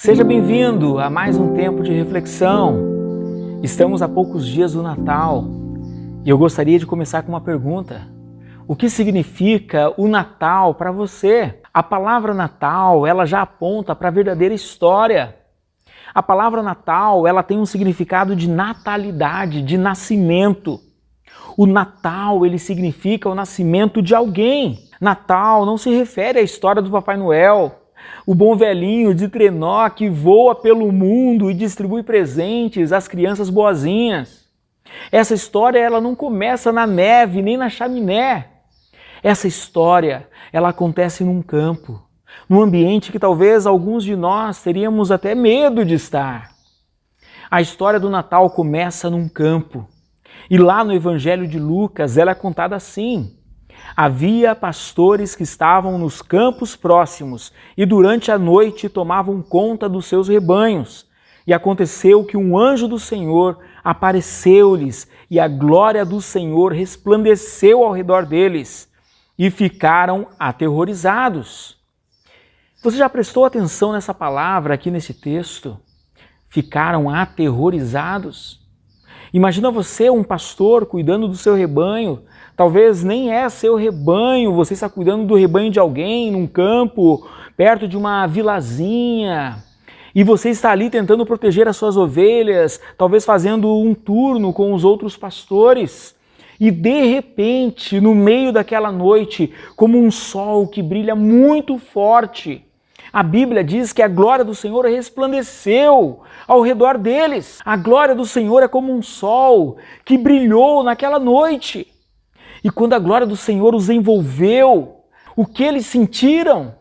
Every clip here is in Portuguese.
Seja bem-vindo a mais um tempo de reflexão. Estamos a poucos dias do Natal e eu gostaria de começar com uma pergunta. O que significa o Natal para você? A palavra Natal, ela já aponta para a verdadeira história. A palavra Natal, ela tem um significado de natalidade, de nascimento. O Natal, ele significa o nascimento de alguém. Natal não se refere à história do Papai Noel, o bom velhinho de trenó que voa pelo mundo e distribui presentes às crianças boazinhas. Essa história, ela não começa na neve nem na chaminé. Essa história, ela acontece num campo, num ambiente que talvez alguns de nós teríamos até medo de estar. A história do Natal começa num campo. E lá no Evangelho de Lucas, ela é contada assim. Havia pastores que estavam nos campos próximos e durante a noite tomavam conta dos seus rebanhos. E aconteceu que um anjo do Senhor apareceu-lhes e a glória do Senhor resplandeceu ao redor deles e ficaram aterrorizados. Você já prestou atenção nessa palavra aqui nesse texto? Ficaram aterrorizados? Imagina você, um pastor, cuidando do seu rebanho. Talvez nem é seu rebanho, você está cuidando do rebanho de alguém num campo, perto de uma vilazinha. E você está ali tentando proteger as suas ovelhas, talvez fazendo um turno com os outros pastores. E de repente, no meio daquela noite, como um sol que brilha muito forte, a Bíblia diz que a glória do Senhor resplandeceu ao redor deles. A glória do Senhor é como um sol que brilhou naquela noite. E quando a glória do Senhor os envolveu, o que eles sentiram?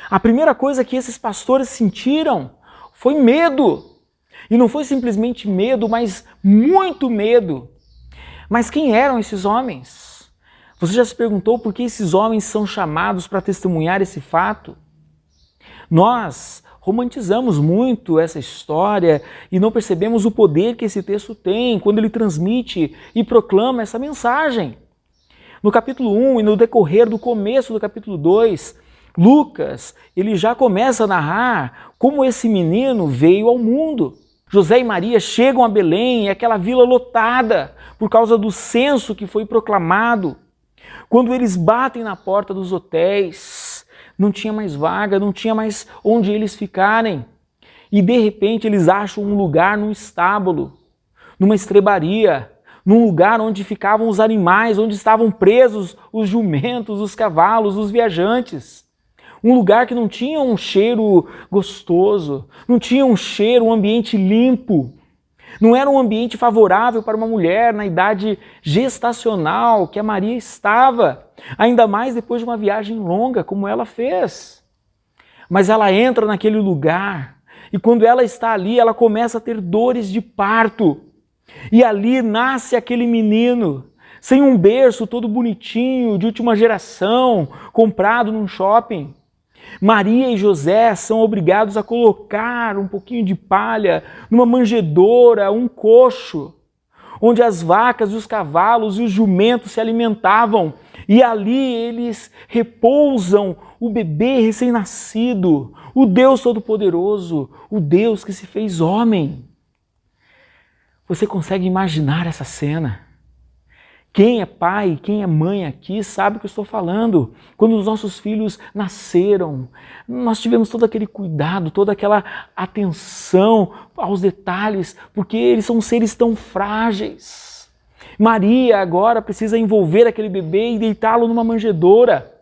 A primeira coisa que esses pastores sentiram foi medo. E não foi simplesmente medo, mas muito medo. Mas quem eram esses homens? Você já se perguntou por que esses homens são chamados para testemunhar esse fato? Nós romantizamos muito essa história e não percebemos o poder que esse texto tem quando ele transmite e proclama essa mensagem. No capítulo 1 e no decorrer do começo do capítulo 2, Lucas ele já começa a narrar como esse menino veio ao mundo. José e Maria chegam a Belém, aquela vila lotada por causa do censo que foi proclamado. Quando eles batem na porta dos hotéis, não tinha mais vaga, não tinha mais onde eles ficarem. E de repente eles acham um lugar num estábulo, numa estrebaria, num lugar onde ficavam os animais, onde estavam presos os jumentos, os cavalos, os viajantes. Um lugar que não tinha um cheiro gostoso, não tinha um cheiro, um ambiente limpo. Não era um ambiente favorável para uma mulher na idade gestacional que a Maria estava, ainda mais depois de uma viagem longa como ela fez. Mas ela entra naquele lugar e quando ela está ali, ela começa a ter dores de parto. E ali nasce aquele menino, sem um berço todo bonitinho, de última geração, comprado num shopping. Maria e José são obrigados a colocar um pouquinho de palha numa manjedoura, um coxo, onde as vacas, os cavalos e os jumentos se alimentavam. E ali eles repousam o bebê recém-nascido, o Deus Todo-Poderoso, o Deus que se fez homem. Você consegue imaginar essa cena? Quem é pai, quem é mãe aqui sabe o que eu estou falando. Quando os nossos filhos nasceram, nós tivemos todo aquele cuidado, toda aquela atenção aos detalhes, porque eles são seres tão frágeis. Maria agora precisa envolver aquele bebê e deitá-lo numa manjedoura.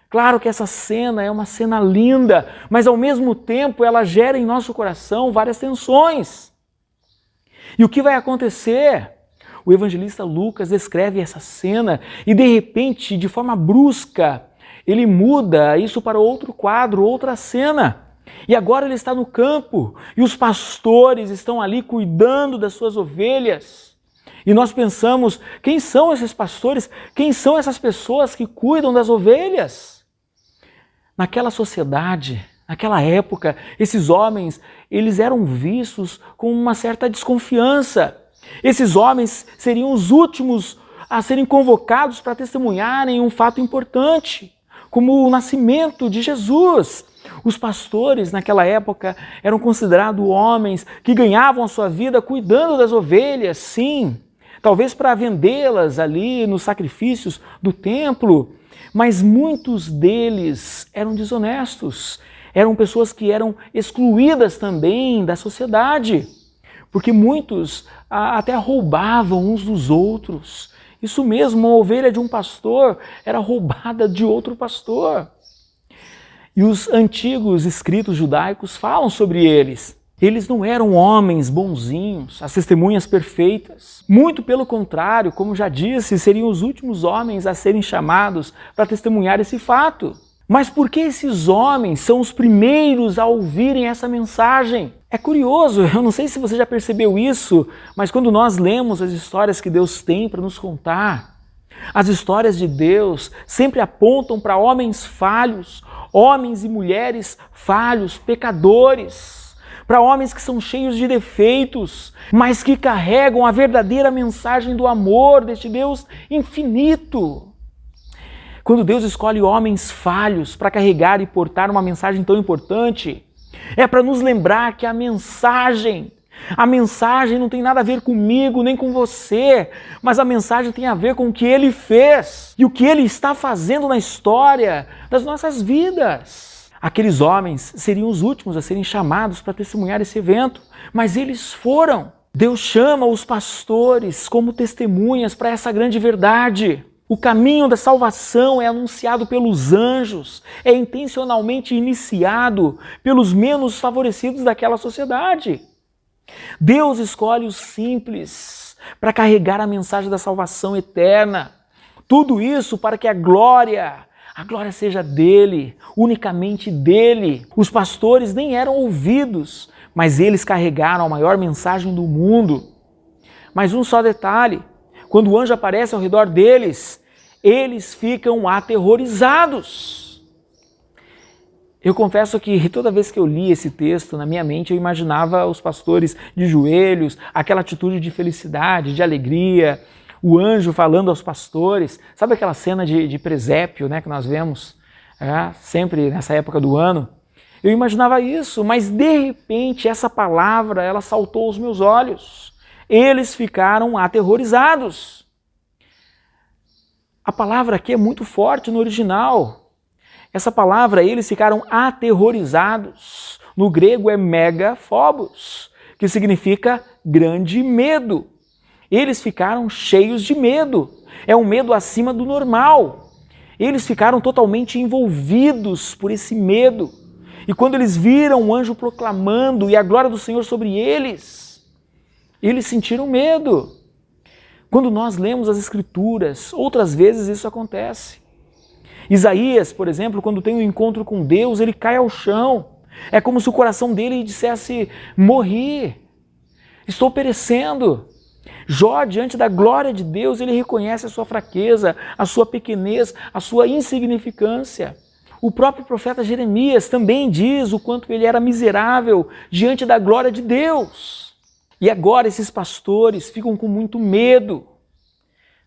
Claro que essa cena é uma cena linda, mas ao mesmo tempo ela gera em nosso coração várias tensões. E o que vai acontecer? O evangelista Lucas descreve essa cena e de repente, de forma brusca, ele muda isso para outro quadro, outra cena. E agora ele está no campo e os pastores estão ali cuidando das suas ovelhas. E nós pensamos, quem são esses pastores? Quem são essas pessoas que cuidam das ovelhas? Naquela sociedade, naquela época, esses homens, eles eram vistos com uma certa desconfiança. Esses homens seriam os últimos a serem convocados para testemunharem um fato importante, como o nascimento de Jesus. Os pastores naquela época eram considerados homens que ganhavam a sua vida cuidando das ovelhas, sim, talvez para vendê-las ali nos sacrifícios do templo, mas muitos deles eram desonestos, eram pessoas que eram excluídas também da sociedade, porque muitos até roubavam uns dos outros. Isso mesmo, uma ovelha de um pastor era roubada de outro pastor. E os antigos escritos judaicos falam sobre eles. Eles não eram homens bonzinhos, as testemunhas perfeitas. Muito pelo contrário, como já disse, seriam os últimos homens a serem chamados para testemunhar esse fato. Mas por que esses homens são os primeiros a ouvirem essa mensagem? É curioso, eu não sei se você já percebeu isso, mas quando nós lemos as histórias que Deus tem para nos contar, as histórias de Deus sempre apontam para homens falhos, homens e mulheres falhos, pecadores, para homens que são cheios de defeitos, mas que carregam a verdadeira mensagem do amor deste Deus infinito. Quando Deus escolhe homens falhos para carregar e portar uma mensagem tão importante, é para nos lembrar que a mensagem não tem nada a ver comigo nem com você, mas a mensagem tem a ver com o que Ele fez e o que Ele está fazendo na história das nossas vidas. Aqueles homens seriam os últimos a serem chamados para testemunhar esse evento, mas eles foram. Deus chama os pastores como testemunhas para essa grande verdade. O caminho da salvação é anunciado pelos anjos, é intencionalmente iniciado pelos menos favorecidos daquela sociedade. Deus escolhe os simples para carregar a mensagem da salvação eterna. Tudo isso para que a glória seja dele, unicamente dele. Os pastores nem eram ouvidos, mas eles carregaram a maior mensagem do mundo. Mas um só detalhe, quando o anjo aparece ao redor deles, eles ficam aterrorizados. Eu confesso que toda vez que eu li esse texto, na minha mente eu imaginava os pastores de joelhos, aquela atitude de felicidade, de alegria, o anjo falando aos pastores. Sabe aquela cena de presépio, né, que nós vemos sempre nessa época do ano? Eu imaginava isso, mas de repente essa palavra ela saltou aos meus olhos. Eles ficaram aterrorizados. A palavra aqui é muito forte no original. Essa palavra, eles ficaram aterrorizados. No grego é megaphobos, que significa grande medo. Eles ficaram cheios de medo. É um medo acima do normal. Eles ficaram totalmente envolvidos por esse medo. E quando eles viram o anjo proclamando e a glória do Senhor sobre eles sentiram medo. Quando nós lemos as Escrituras, outras vezes isso acontece. Isaías, por exemplo, quando tem um encontro com Deus, ele cai ao chão. É como se o coração dele dissesse, morri, estou perecendo. Jó, diante da glória de Deus, ele reconhece a sua fraqueza, a sua pequenez, a sua insignificância. O próprio profeta Jeremias também diz o quanto ele era miserável diante da glória de Deus. E agora esses pastores ficam com muito medo.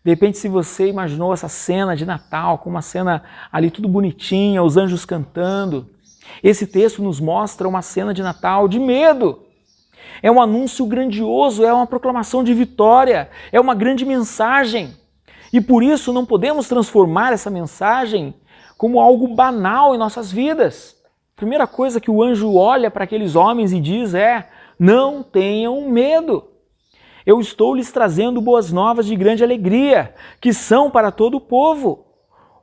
De repente, se você imaginou essa cena de Natal, com uma cena ali tudo bonitinha, os anjos cantando, esse texto nos mostra uma cena de Natal de medo. É um anúncio grandioso, é uma proclamação de vitória, é uma grande mensagem. E por isso não podemos transformar essa mensagem como algo banal em nossas vidas. A primeira coisa que o anjo olha para aqueles homens e diz é: não tenham medo. Eu estou lhes trazendo boas novas de grande alegria, que são para todo o povo.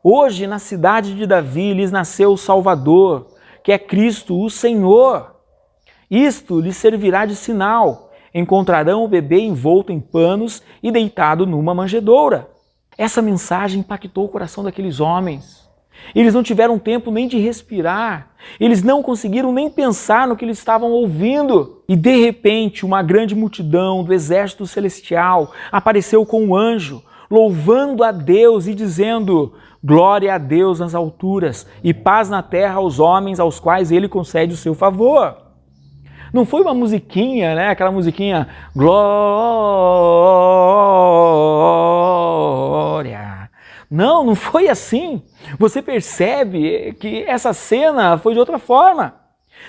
Hoje, na cidade de Davi, lhes nasceu o Salvador, que é Cristo, o Senhor. Isto lhes servirá de sinal. Encontrarão o bebê envolto em panos e deitado numa manjedoura. Essa mensagem impactou o coração daqueles homens. Eles não tiveram tempo nem de respirar. Eles não conseguiram nem pensar no que eles estavam ouvindo. E de repente, uma grande multidão do exército celestial apareceu com um anjo, louvando a Deus e dizendo: glória a Deus nas alturas e paz na terra aos homens aos quais Ele concede o seu favor. Não foi uma musiquinha, né? Aquela musiquinha, glória Não, não foi assim. Você percebe que essa cena foi de outra forma.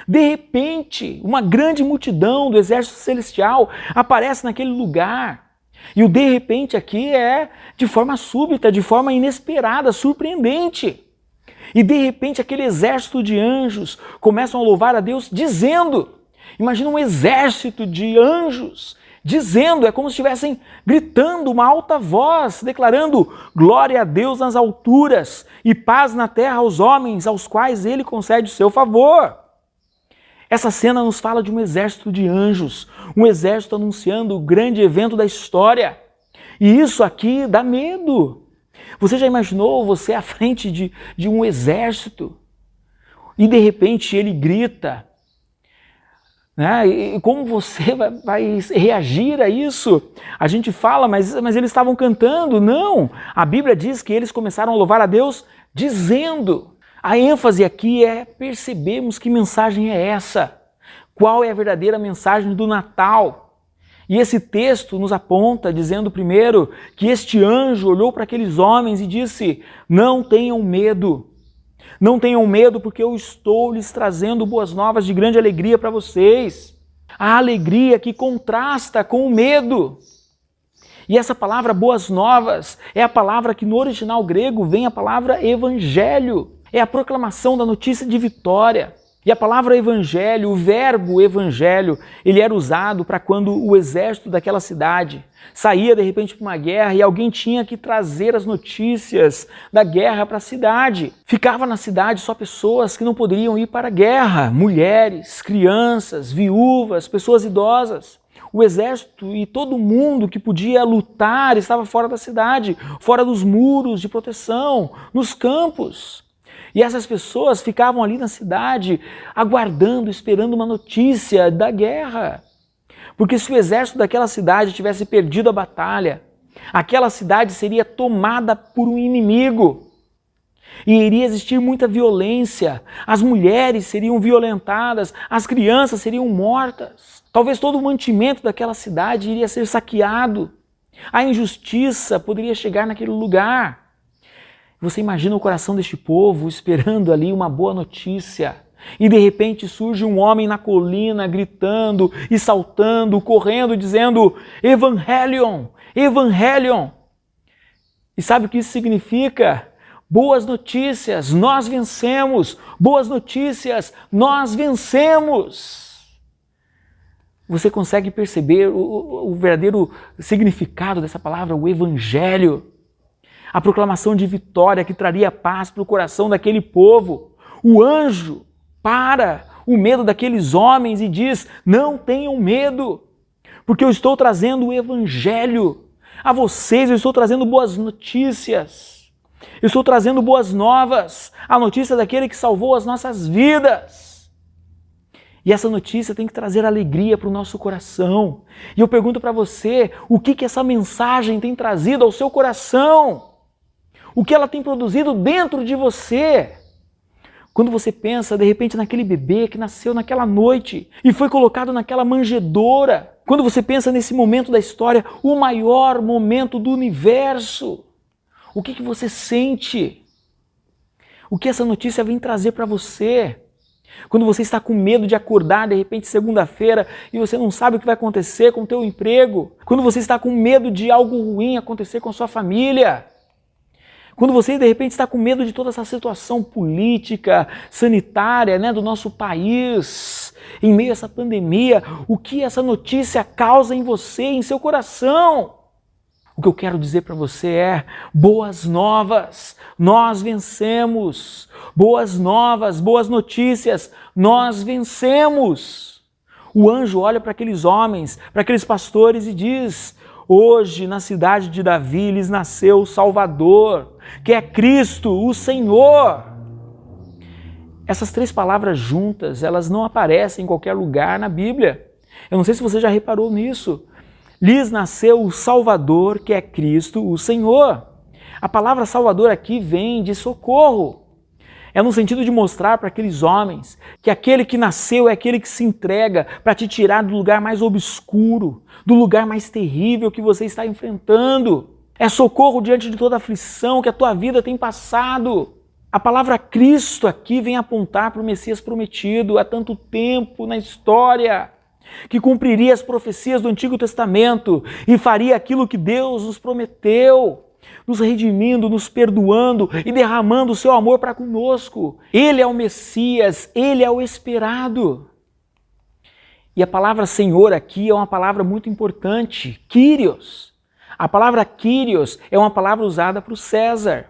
De repente, uma grande multidão do exército celestial aparece naquele lugar. E o de repente aqui é de forma súbita, de forma inesperada, surpreendente. E de repente aquele exército de anjos começam a louvar a Deus dizendo, imagina um exército de anjos dizendo, é como se estivessem gritando uma alta voz, declarando glória a Deus nas alturas e paz na terra aos homens aos quais Ele concede o seu favor. Essa cena nos fala de um exército de anjos, um exército anunciando o grande evento da história. E isso aqui dá medo. Você já imaginou você à frente de um exército e de repente ele grita, né? E como você vai reagir a isso? A gente fala, mas eles estavam cantando. Não, a Bíblia diz que eles começaram a louvar a Deus dizendo. A ênfase aqui é percebermos que mensagem é essa, qual é a verdadeira mensagem do Natal. E esse texto nos aponta, dizendo primeiro que este anjo olhou para aqueles homens e disse, não tenham medo. Não tenham medo porque eu estou lhes trazendo boas novas de grande alegria para vocês. A alegria que contrasta com o medo. E essa palavra boas novas é a palavra que no original grego vem a palavra evangelho. É a proclamação da notícia de vitória. E a palavra evangelho, o verbo evangelho, ele era usado para quando o exército daquela cidade saía de repente para uma guerra e alguém tinha que trazer as notícias da guerra para a cidade. Ficava na cidade só pessoas que não poderiam ir para a guerra, mulheres, crianças, viúvas, pessoas idosas. O exército e todo mundo que podia lutar estava fora da cidade, fora dos muros de proteção, nos campos. E essas pessoas ficavam ali na cidade aguardando, esperando uma notícia da guerra. Porque se o exército daquela cidade tivesse perdido a batalha, aquela cidade seria tomada por um inimigo. E iria existir muita violência, as mulheres seriam violentadas, as crianças seriam mortas. Talvez todo o mantimento daquela cidade iria ser saqueado. A injustiça poderia chegar naquele lugar. Você imagina o coração deste povo esperando ali uma boa notícia. E de repente surge um homem na colina gritando e saltando, correndo, dizendo Evangelion, Evangelion. E sabe o que isso significa? Boas notícias, nós vencemos. Boas notícias, nós vencemos. Você consegue perceber o verdadeiro significado dessa palavra, o Evangelho? A proclamação de vitória que traria paz para o coração daquele povo. O anjo para o medo daqueles homens e diz, não tenham medo, porque eu estou trazendo o Evangelho a vocês, eu estou trazendo boas notícias, eu estou trazendo boas novas, a notícia daquele que salvou as nossas vidas. E essa notícia tem que trazer alegria para o nosso coração. E eu pergunto para você, o que essa mensagem tem trazido ao seu coração? O que ela tem produzido dentro de você? Quando você pensa, de repente, naquele bebê que nasceu naquela noite e foi colocado naquela manjedoura. Quando você pensa nesse momento da história, o maior momento do universo. O que você sente? O que essa notícia vem trazer para você? Quando você está com medo de acordar, de repente, segunda-feira, e você não sabe o que vai acontecer com o teu emprego. Quando você está com medo de algo ruim acontecer com a sua família. Quando você, de repente, está com medo de toda essa situação política, sanitária, né, do nosso país, em meio a essa pandemia, o que essa notícia causa em você, em seu coração? O que eu quero dizer para você é, boas novas, nós vencemos. Boas novas, boas notícias, nós vencemos. O anjo olha para aqueles homens, para aqueles pastores e diz, hoje na cidade de Davi lhes nasceu o Salvador, que é Cristo, o Senhor. Essas três palavras juntas, elas não aparecem em qualquer lugar na Bíblia. Eu não sei se você já reparou nisso. Lhes nasceu o Salvador, que é Cristo, o Senhor. A palavra Salvador aqui vem de socorro. É no sentido de mostrar para aqueles homens que aquele que nasceu é aquele que se entrega para te tirar do lugar mais obscuro, do lugar mais terrível que você está enfrentando. É socorro diante de toda aflição que a tua vida tem passado. A palavra Cristo aqui vem apontar para o Messias prometido há tanto tempo na história, que cumpriria as profecias do Antigo Testamento e faria aquilo que Deus nos prometeu, nos redimindo, nos perdoando e derramando o seu amor para conosco. Ele é o Messias, ele é o esperado. E a palavra Senhor aqui é uma palavra muito importante, Kyrios. A palavra Kyrios é uma palavra usada para o César.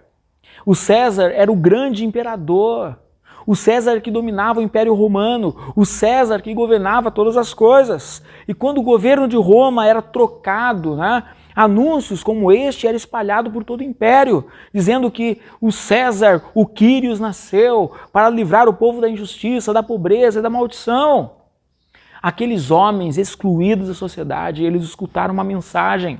O César era o grande imperador, o César que dominava o Império Romano, o César que governava todas as coisas. E quando o governo de Roma era trocado, anúncios como este eram espalhados por todo o Império, dizendo que o César, o Quírios, nasceu para livrar o povo da injustiça, da pobreza e da maldição. Aqueles homens excluídos da sociedade, eles escutaram uma mensagem.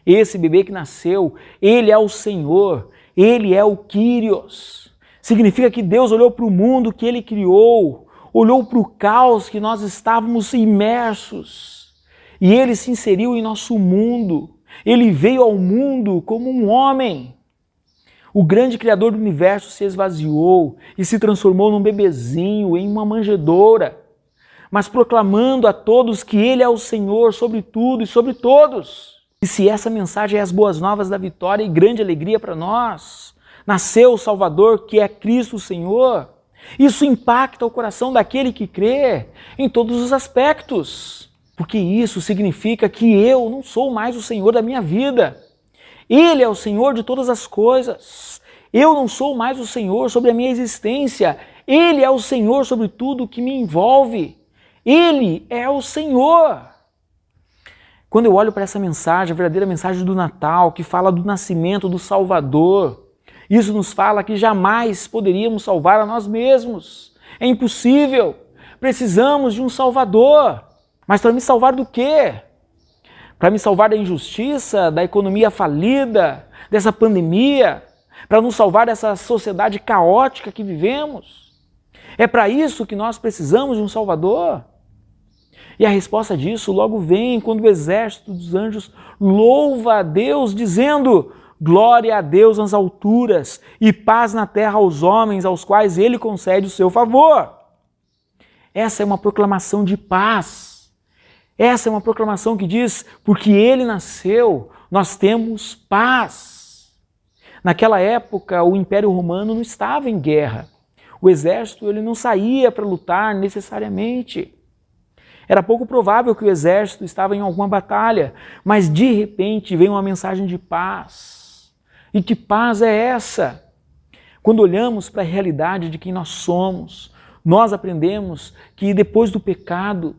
Esse bebê que nasceu, ele é o Senhor, ele é o Kyrios. Significa que Deus olhou para o mundo que ele criou, olhou para o caos que nós estávamos imersos, e ele se inseriu em nosso mundo. Ele veio ao mundo como um homem. O grande Criador do universo se esvaziou e se transformou num bebezinho, em uma manjedoura, mas proclamando a todos que ele é o Senhor sobre tudo e sobre todos. E se essa mensagem é as boas novas da vitória e grande alegria para nós, nasceu o Salvador, que é Cristo o Senhor, isso impacta o coração daquele que crê em todos os aspectos, porque isso significa que eu não sou mais o Senhor da minha vida. Ele é o Senhor de todas as coisas. Eu não sou mais o Senhor sobre a minha existência. Ele é o Senhor sobre tudo que me envolve. Ele é o Senhor. Quando eu olho para essa mensagem, a verdadeira mensagem do Natal, que fala do nascimento do Salvador, isso nos fala que jamais poderíamos salvar a nós mesmos. É impossível. Precisamos de um Salvador. Mas para me salvar do quê? Para me salvar da injustiça, da economia falida, dessa pandemia? Para nos salvar dessa sociedade caótica que vivemos? É para isso que nós precisamos de um Salvador? E a resposta disso logo vem quando o exército dos anjos louva a Deus, dizendo: glória a Deus nas alturas e paz na terra aos homens aos quais ele concede o seu favor. Essa é uma proclamação de paz. Essa é uma proclamação que diz: porque ele nasceu, nós temos paz. Naquela época, o Império Romano não estava em guerra. O exército ele não saía para lutar necessariamente. Era pouco provável que o exército estava em alguma batalha, mas de repente veio uma mensagem de paz. E que paz é essa? Quando olhamos para a realidade de quem nós somos, nós aprendemos que depois do pecado,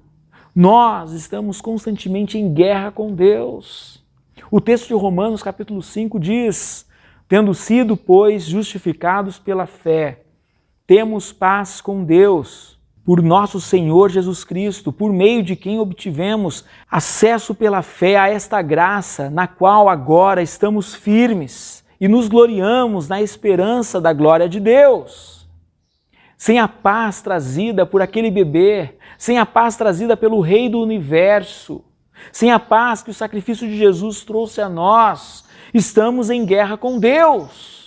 nós estamos constantemente em guerra com Deus. O texto de Romanos capítulo 5 diz: tendo sido, pois, justificados pela fé, temos paz com Deus, por nosso Senhor Jesus Cristo, por meio de quem obtivemos acesso pela fé a esta graça, na qual agora estamos firmes e nos gloriamos na esperança da glória de Deus. Sem a paz trazida por aquele bebê, sem a paz trazida pelo Rei do Universo, sem a paz que o sacrifício de Jesus trouxe a nós, estamos em guerra com Deus.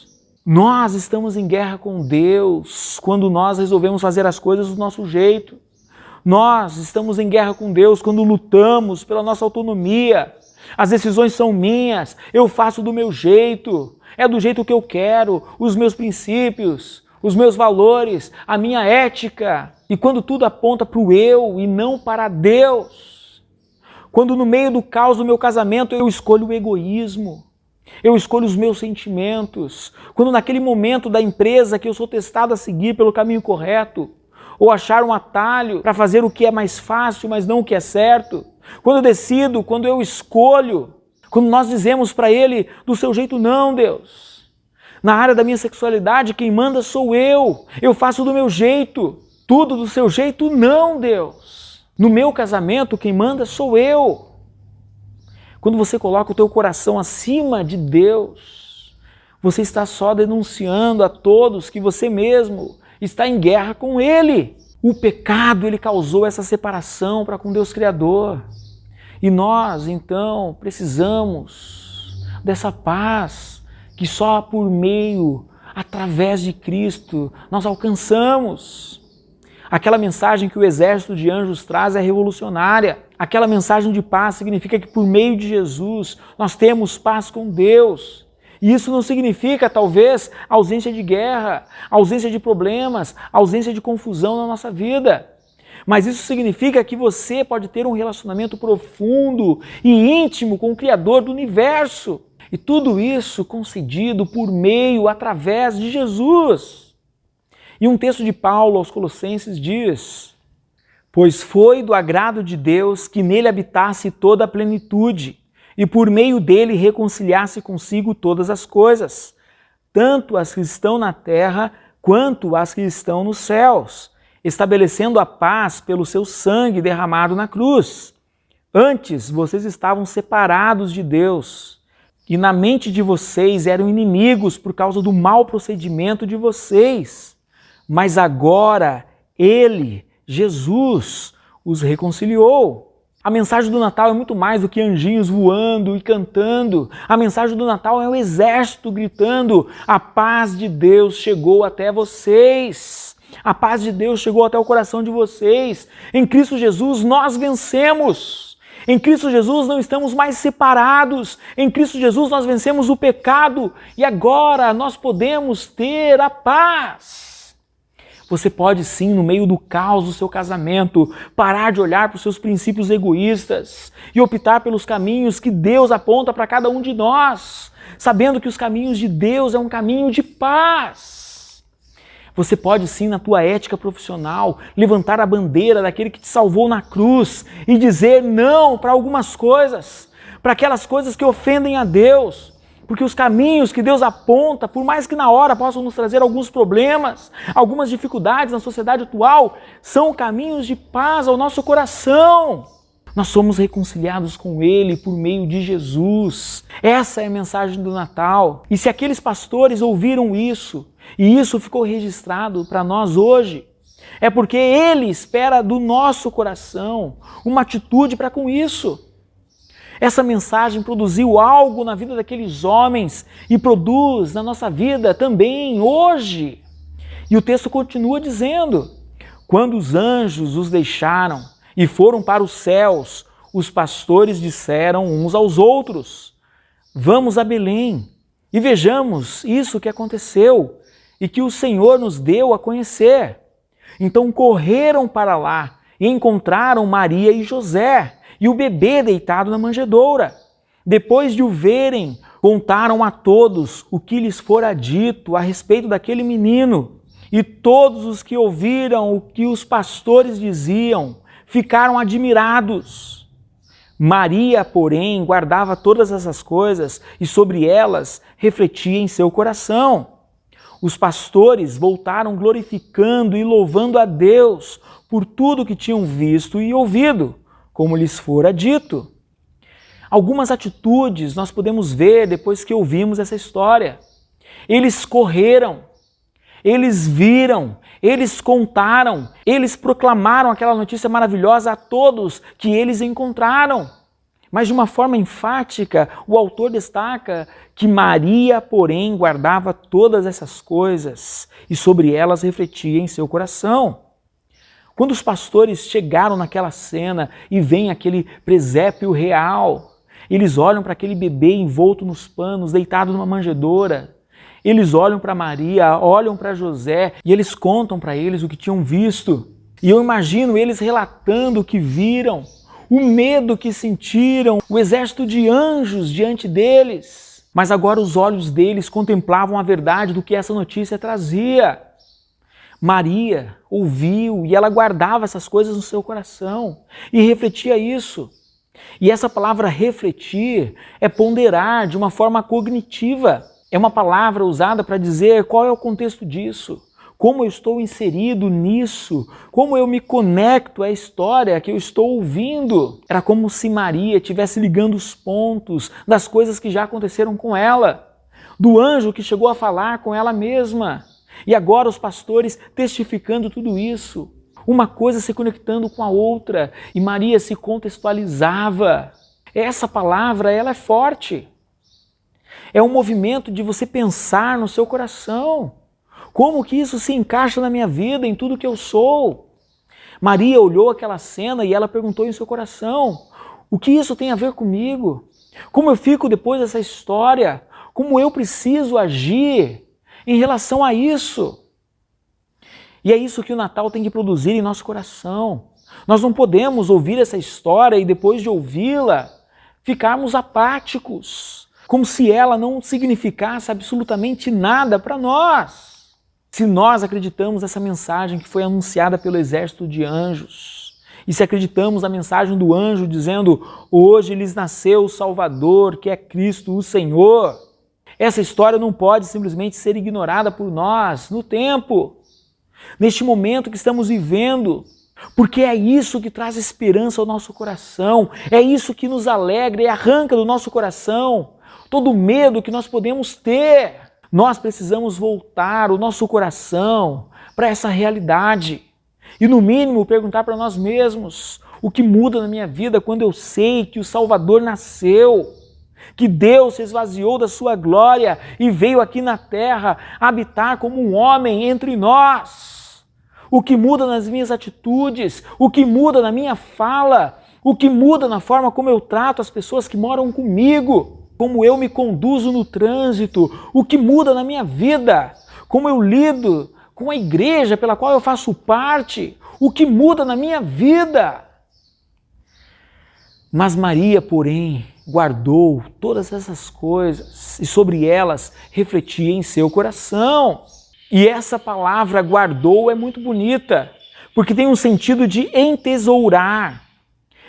Nós estamos em guerra com Deus quando nós resolvemos fazer as coisas do nosso jeito. Nós estamos em guerra com Deus quando lutamos pela nossa autonomia. As decisões são minhas, eu faço do meu jeito, é do jeito que eu quero, os meus princípios, os meus valores, a minha ética. E quando tudo aponta para o eu e não para Deus. Quando no meio do caos do meu casamento eu escolho o egoísmo. Eu escolho os meus sentimentos. Quando naquele momento da empresa que eu sou testado a seguir pelo caminho correto, ou achar um atalho para fazer o que é mais fácil, mas não o que é certo. Quando eu decido, quando eu escolho, quando nós dizemos para ele, do seu jeito não, Deus. Na área da minha sexualidade, quem manda sou eu faço do meu jeito. Tudo do seu jeito não, Deus. No meu casamento, quem manda sou eu. Quando você coloca o teu coração acima de Deus, você está só denunciando a todos que você mesmo está em guerra com Ele. O pecado, ele causou essa separação para com Deus Criador. E nós, então, precisamos dessa paz que só por meio, através de Cristo, nós alcançamos. Aquela mensagem que o exército de anjos traz é revolucionária. Aquela mensagem de paz significa que por meio de Jesus nós temos paz com Deus. E isso não significa, talvez, ausência de guerra, ausência de problemas, ausência de confusão na nossa vida. Mas isso significa que você pode ter um relacionamento profundo e íntimo com o Criador do universo. E tudo isso concedido por meio, através de Jesus. E um texto de Paulo aos Colossenses diz: pois foi do agrado de Deus que nele habitasse toda a plenitude, e por meio dele reconciliasse consigo todas as coisas, tanto as que estão na terra quanto as que estão nos céus, estabelecendo a paz pelo seu sangue derramado na cruz. Antes vocês estavam separados de Deus, e na mente de vocês eram inimigos por causa do mau procedimento de vocês. Mas agora Ele, Jesus, os reconciliou. A mensagem do Natal é muito mais do que anjinhos voando e cantando. A mensagem do Natal é o exército gritando: a paz de Deus chegou até vocês. A paz de Deus chegou até o coração de vocês. Em Cristo Jesus nós vencemos. Em Cristo Jesus não estamos mais separados. Em Cristo Jesus nós vencemos o pecado e agora nós podemos ter a paz. Você pode sim, no meio do caos do seu casamento, parar de olhar para os seus princípios egoístas e optar pelos caminhos que Deus aponta para cada um de nós, sabendo que os caminhos de Deus é um caminho de paz. Você pode sim, na tua ética profissional, levantar a bandeira daquele que te salvou na cruz e dizer não para algumas coisas, para aquelas coisas que ofendem a Deus. Porque os caminhos que Deus aponta, por mais que na hora possam nos trazer alguns problemas, algumas dificuldades na sociedade atual, são caminhos de paz ao nosso coração. Nós somos reconciliados com Ele por meio de Jesus. Essa é a mensagem do Natal. E se aqueles pastores ouviram isso, e isso ficou registrado para nós hoje, é porque Ele espera do nosso coração uma atitude para com isso. Essa mensagem produziu algo na vida daqueles homens e produz na nossa vida também hoje. E o texto continua dizendo: quando os anjos os deixaram e foram para os céus, os pastores disseram uns aos outros: vamos a Belém e vejamos isso que aconteceu e que o Senhor nos deu a conhecer. Então correram para lá e encontraram Maria e José e o bebê deitado na manjedoura. Depois de o verem, contaram a todos o que lhes fora dito a respeito daquele menino. E todos os que ouviram o que os pastores diziam ficaram admirados. Maria, porém, guardava todas essas coisas e sobre elas refletia em seu coração. Os pastores voltaram glorificando e louvando a Deus por tudo que tinham visto e ouvido, como lhes fora dito. Algumas atitudes nós podemos ver depois que ouvimos essa história. Eles correram, eles viram, eles contaram, eles proclamaram aquela notícia maravilhosa a todos que eles encontraram. Mas de uma forma enfática, o autor destaca que Maria, porém, guardava todas essas coisas e sobre elas refletia em seu coração. Quando os pastores chegaram naquela cena e veem aquele presépio real, eles olham para aquele bebê envolto nos panos, deitado numa manjedoura. Eles olham para Maria, olham para José e eles contam para eles o que tinham visto. E eu imagino eles relatando o que viram, o medo que sentiram, o exército de anjos diante deles. Mas agora os olhos deles contemplavam a verdade do que essa notícia trazia. Maria ouviu e ela guardava essas coisas no seu coração e refletia isso. E essa palavra refletir é ponderar de uma forma cognitiva. É uma palavra usada para dizer qual é o contexto disso, como eu estou inserido nisso, como eu me conecto à história que eu estou ouvindo. Era como se Maria estivesse ligando os pontos das coisas que já aconteceram com ela, do anjo que chegou a falar com ela mesma. E agora os pastores testificando tudo isso, uma coisa se conectando com a outra, e Maria se contextualizava. Essa palavra, ela é forte. É um movimento de você pensar no seu coração. Como que isso se encaixa na minha vida, em tudo que eu sou? Maria olhou aquela cena e ela perguntou em seu coração: o que isso tem a ver comigo? Como eu fico depois dessa história? Como eu preciso agir em relação a isso? E é isso que o Natal tem que produzir em nosso coração. Nós não podemos ouvir essa história e depois de ouvi-la, ficarmos apáticos, como se ela não significasse absolutamente nada para nós. Se nós acreditamos nessa mensagem que foi anunciada pelo exército de anjos, e se acreditamos na mensagem do anjo dizendo: hoje lhes nasceu o Salvador, que é Cristo o Senhor, essa história não pode simplesmente ser ignorada por nós no tempo, neste momento que estamos vivendo, porque é isso que traz esperança ao nosso coração, é isso que nos alegra e arranca do nosso coração todo o medo que nós podemos ter. Nós precisamos voltar o nosso coração para essa realidade e, no mínimo, perguntar para nós mesmos: o que muda na minha vida quando eu sei que o Salvador nasceu, que Deus se esvaziou da sua glória e veio aqui na terra habitar como um homem entre nós? O que muda nas minhas atitudes, o que muda na minha fala, o que muda na forma como eu trato as pessoas que moram comigo, como eu me conduzo no trânsito, o que muda na minha vida, como eu lido com a igreja pela qual eu faço parte, o que muda na minha vida. Mas Maria, porém, guardou todas essas coisas e sobre elas refletia em seu coração. E essa palavra guardou é muito bonita, porque tem um sentido de entesourar,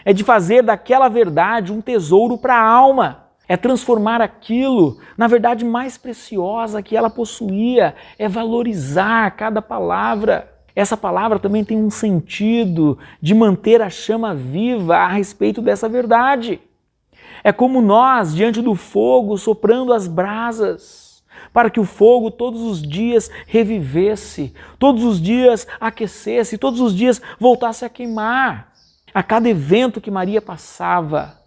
é de fazer daquela verdade um tesouro para a alma. É transformar aquilo na verdade mais preciosa que ela possuía, é valorizar cada palavra. Essa palavra também tem um sentido de manter a chama viva a respeito dessa verdade. É como nós, diante do fogo, soprando as brasas, para que o fogo todos os dias revivesse, todos os dias aquecesse, todos os dias voltasse a queimar. A cada evento que Maria passava,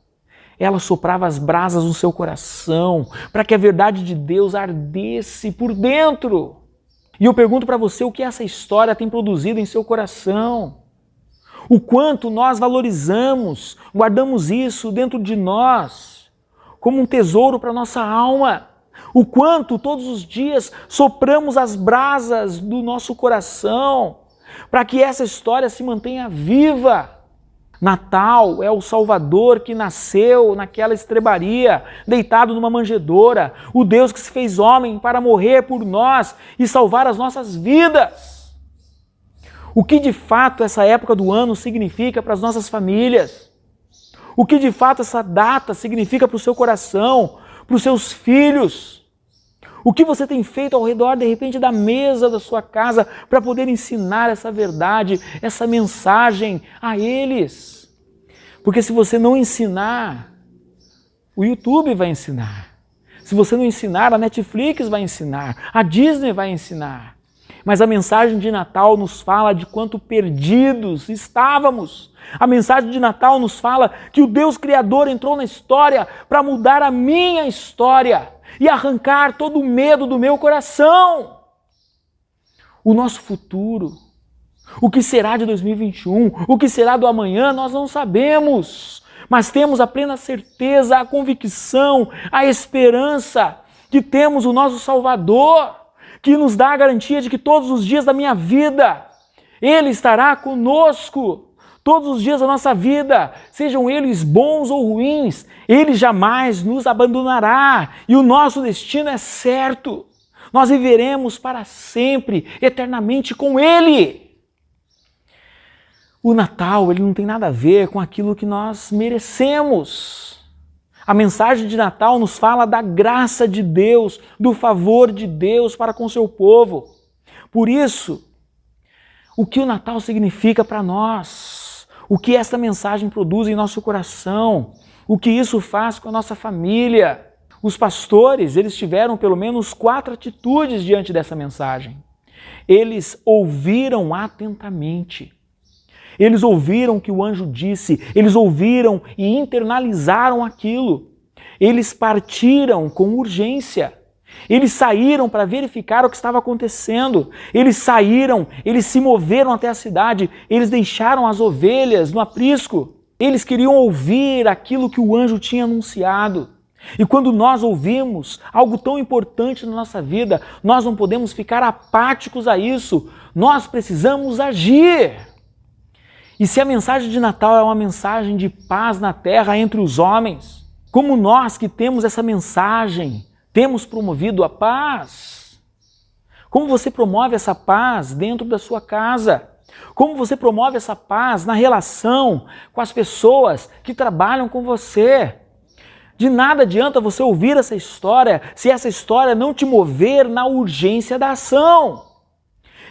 ela soprava as brasas no seu coração, para que a verdade de Deus ardesse por dentro. E eu pergunto para você, o que essa história tem produzido em seu coração? O quanto nós valorizamos, guardamos isso dentro de nós, como um tesouro para nossa alma. O quanto todos os dias sopramos as brasas do nosso coração, para que essa história se mantenha viva. Natal é o Salvador que nasceu naquela estrebaria, deitado numa manjedoura, o Deus que se fez homem para morrer por nós e salvar as nossas vidas. O que de fato essa época do ano significa para as nossas famílias? O que de fato essa data significa para o seu coração, para os seus filhos? O que você tem feito ao redor, de repente, da mesa da sua casa para poder ensinar essa verdade, essa mensagem a eles? Porque se você não ensinar, o YouTube vai ensinar. Se você não ensinar, a Netflix vai ensinar, a Disney vai ensinar. Mas a mensagem de Natal nos fala de quanto perdidos estávamos. A mensagem de Natal nos fala que o Deus Criador entrou na história para mudar a minha história e arrancar todo o medo do meu coração. O nosso futuro, o que será de 2021, o que será do amanhã, nós não sabemos. Mas temos a plena certeza, a convicção, a esperança que temos o nosso Salvador, que nos dá a garantia de que todos os dias da minha vida Ele estará conosco. Todos os dias da nossa vida, sejam eles bons ou ruins, Ele jamais nos abandonará e o nosso destino é certo. Nós viveremos para sempre, eternamente com Ele. O Natal, ele não tem nada a ver com aquilo que nós merecemos. A mensagem de Natal nos fala da graça de Deus, do favor de Deus para com o seu povo. Por isso, o que o Natal significa para nós? O que essa mensagem produz em nosso coração? O que isso faz com a nossa família? Os pastores, eles tiveram pelo menos 4 atitudes diante dessa mensagem. Eles ouviram atentamente. Eles ouviram o que o anjo disse, eles ouviram e internalizaram aquilo. eles partiram com urgência. Eles saíram para verificar o que estava acontecendo. Eles saíram, eles se moveram até a cidade, eles deixaram as ovelhas no aprisco. Eles queriam ouvir aquilo que o anjo tinha anunciado. E quando nós ouvimos algo tão importante na nossa vida, nós não podemos ficar apáticos a isso. Nós precisamos agir. E se a mensagem de Natal é uma mensagem de paz na terra entre os homens, como nós que temos essa mensagem, temos promovido a paz? Como você promove essa paz dentro da sua casa? Como você promove essa paz na relação com as pessoas que trabalham com você? De nada adianta você ouvir essa história se essa história não te mover na urgência da ação.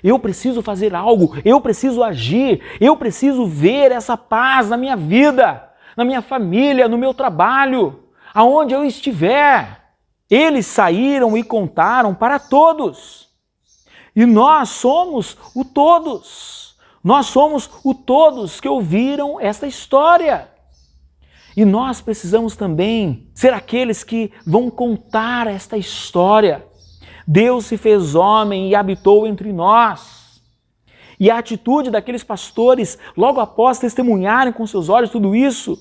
Eu preciso fazer algo, eu preciso agir, eu preciso ver essa paz na minha vida, na minha família, no meu trabalho, aonde eu estiver. Eles saíram e contaram para todos. E nós somos o todos. Nós somos o todos que ouviram esta história. E nós precisamos também ser aqueles que vão contar esta história. Deus se fez homem e habitou entre nós. E a atitude daqueles pastores, logo após testemunharem com seus olhos tudo isso,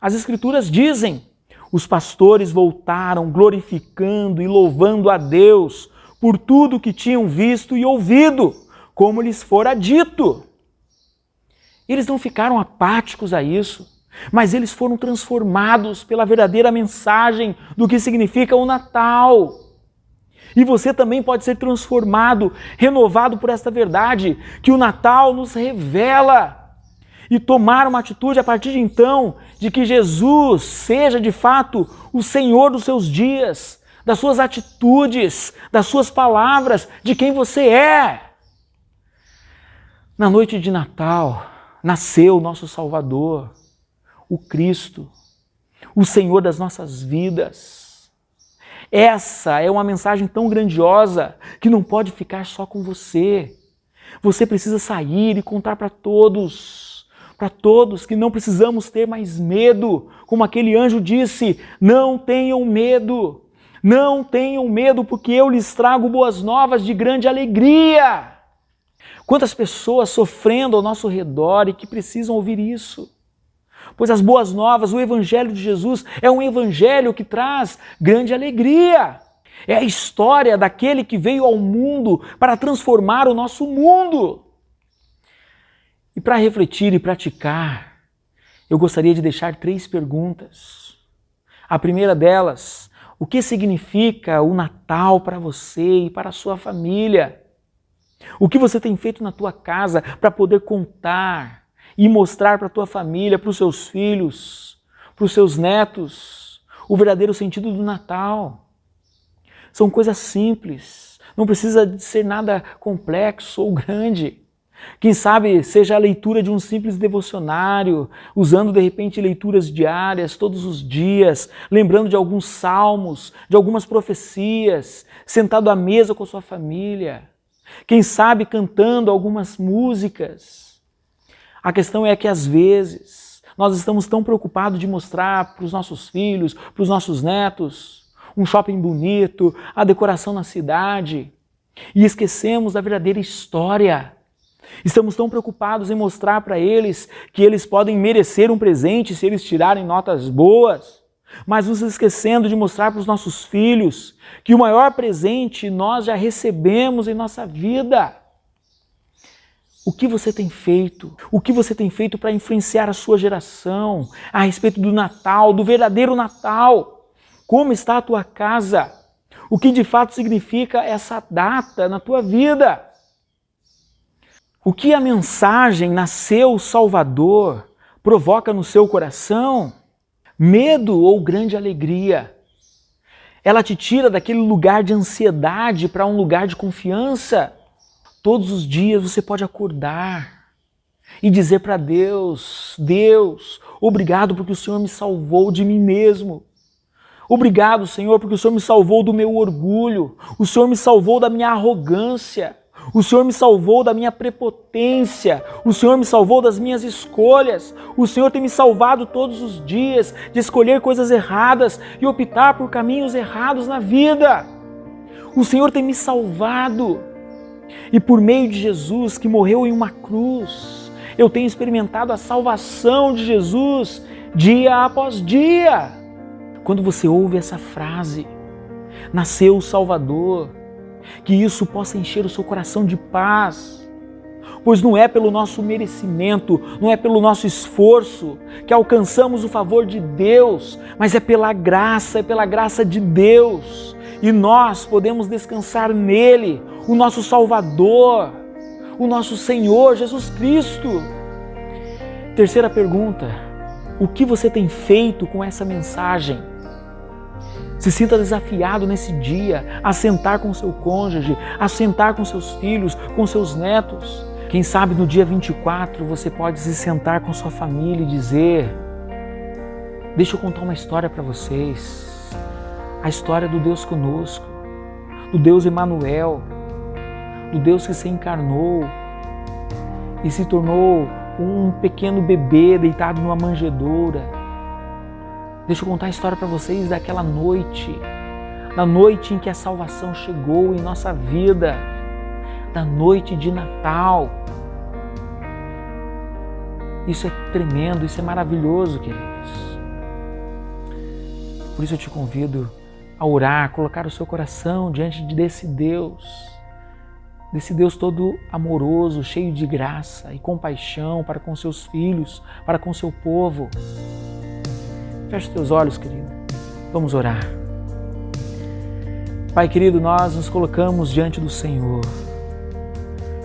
as Escrituras dizem: os pastores voltaram glorificando e louvando a Deus por tudo que tinham visto e ouvido, como lhes fora dito. Eles não ficaram apáticos a isso, mas eles foram transformados pela verdadeira mensagem do que significa o Natal. E você também pode ser transformado, renovado por esta verdade, que o Natal nos revela. E tomar uma atitude a partir de então, de que Jesus seja de fato o Senhor dos seus dias, das suas atitudes, das suas palavras, de quem você é. Na noite de Natal, nasceu o nosso Salvador, o Cristo, o Senhor das nossas vidas. Essa é uma mensagem tão grandiosa que não pode ficar só com você. Você precisa sair e contar para todos que não precisamos ter mais medo. Como aquele anjo disse, não tenham medo, porque eu lhes trago boas novas de grande alegria. Quantas pessoas sofrendo ao nosso redor e que precisam ouvir isso? Pois as boas novas, o Evangelho de Jesus é um Evangelho que traz grande alegria. É a história daquele que veio ao mundo para transformar o nosso mundo. E para refletir e praticar, eu gostaria de deixar 3 perguntas. A primeira delas, o que significa o Natal para você e para a sua família? O que você tem feito na tua casa para poder contar e mostrar para a tua família, para os seus filhos, para os seus netos, o verdadeiro sentido do Natal? São coisas simples, não precisa ser nada complexo ou grande. Quem sabe seja a leitura de um simples devocionário, usando de repente leituras diárias todos os dias, lembrando de alguns salmos, de algumas profecias, sentado à mesa com a sua família. Quem sabe cantando algumas músicas. A questão é que às vezes nós estamos tão preocupados de mostrar para os nossos filhos, para os nossos netos, um shopping bonito, a decoração na cidade, e esquecemos da verdadeira história. Estamos tão preocupados em mostrar para eles que eles podem merecer um presente se eles tirarem notas boas, mas nos esquecendo de mostrar para os nossos filhos que o maior presente nós já recebemos em nossa vida. O que você tem feito? O que você tem feito para influenciar a sua geração a respeito do Natal, do verdadeiro Natal? Como está a tua casa? O que de fato significa essa data na tua vida? O que a mensagem nasceu Salvador provoca no seu coração? Medo ou grande alegria? Ela te tira daquele lugar de ansiedade para um lugar de confiança? Todos os dias você pode acordar e dizer para Deus, Deus, obrigado porque o Senhor me salvou de mim mesmo. Obrigado, Senhor, porque o Senhor me salvou do meu orgulho. O Senhor me salvou da minha arrogância. O Senhor me salvou da minha prepotência. O Senhor me salvou das minhas escolhas. O Senhor tem me salvado todos os dias de escolher coisas erradas e optar por caminhos errados na vida. O Senhor tem me salvado. E por meio de Jesus, que morreu em uma cruz, eu tenho experimentado a salvação de Jesus dia após dia. Quando você ouve essa frase, nasceu o Salvador, que isso possa encher o seu coração de paz, pois não é pelo nosso merecimento, não é pelo nosso esforço que alcançamos o favor de Deus, mas é pela graça de Deus, e nós podemos descansar nele, o nosso Salvador, o nosso Senhor Jesus Cristo. Terceira pergunta: o que você tem feito com essa mensagem? Se sinta desafiado nesse dia a sentar com seu cônjuge, a sentar com seus filhos, com seus netos. Quem sabe no dia 24 você pode se sentar com sua família e dizer: deixa eu contar uma história para vocês. A história do Deus conosco, do Deus Emanuel, do Deus que se encarnou e se tornou um pequeno bebê deitado numa manjedoura. Deixa eu contar a história para vocês daquela noite, da noite em que a salvação chegou em nossa vida, da noite de Natal. Isso é tremendo, isso é maravilhoso, queridos. Por isso eu te convido a orar, colocar o seu coração diante desse Deus todo amoroso, cheio de graça e compaixão para com seus filhos, para com seu povo. Feche os teus olhos, querido. Vamos orar. Pai querido, nós nos colocamos diante do Senhor.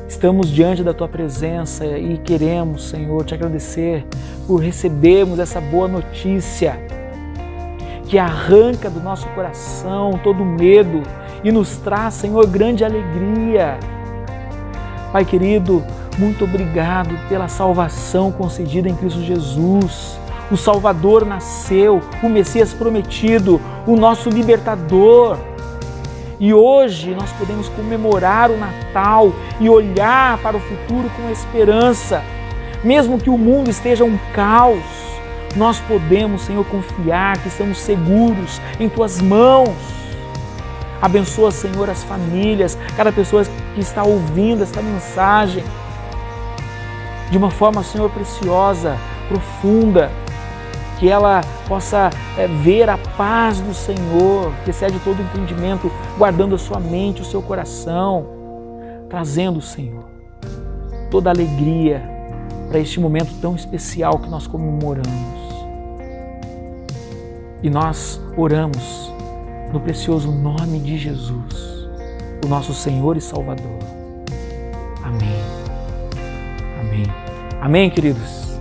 Estamos diante da Tua presença e queremos, Senhor, Te agradecer por recebermos essa boa notícia que arranca do nosso coração todo medo e nos traz, Senhor, grande alegria. Pai querido, muito obrigado pela salvação concedida em Cristo Jesus. O Salvador nasceu, o Messias prometido, o nosso libertador. E hoje nós podemos comemorar o Natal e olhar para o futuro com esperança. Mesmo que o mundo esteja um caos, nós podemos, Senhor, confiar que estamos seguros em Tuas mãos. Abençoa, Senhor, as famílias, cada pessoa que está ouvindo esta mensagem de uma forma, Senhor, preciosa, profunda, que ela possa ver a paz do Senhor, que excede todo entendimento, guardando a sua mente, o seu coração, trazendo, Senhor, toda a alegria para este momento tão especial que nós comemoramos. E nós oramos no precioso nome de Jesus, o nosso Senhor e Salvador. Amém. Amém. Amém, queridos.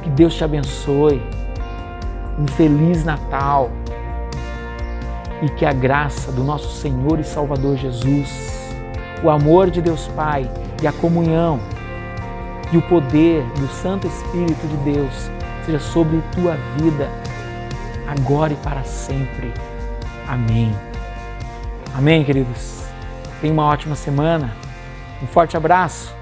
Que Deus te abençoe. Um Feliz Natal e que a graça do nosso Senhor e Salvador Jesus, o amor de Deus Pai e a comunhão e o poder do Santo Espírito de Deus seja sobre tua vida, agora e para sempre. Amém. Amém, queridos. Tenha uma ótima semana. Um forte abraço.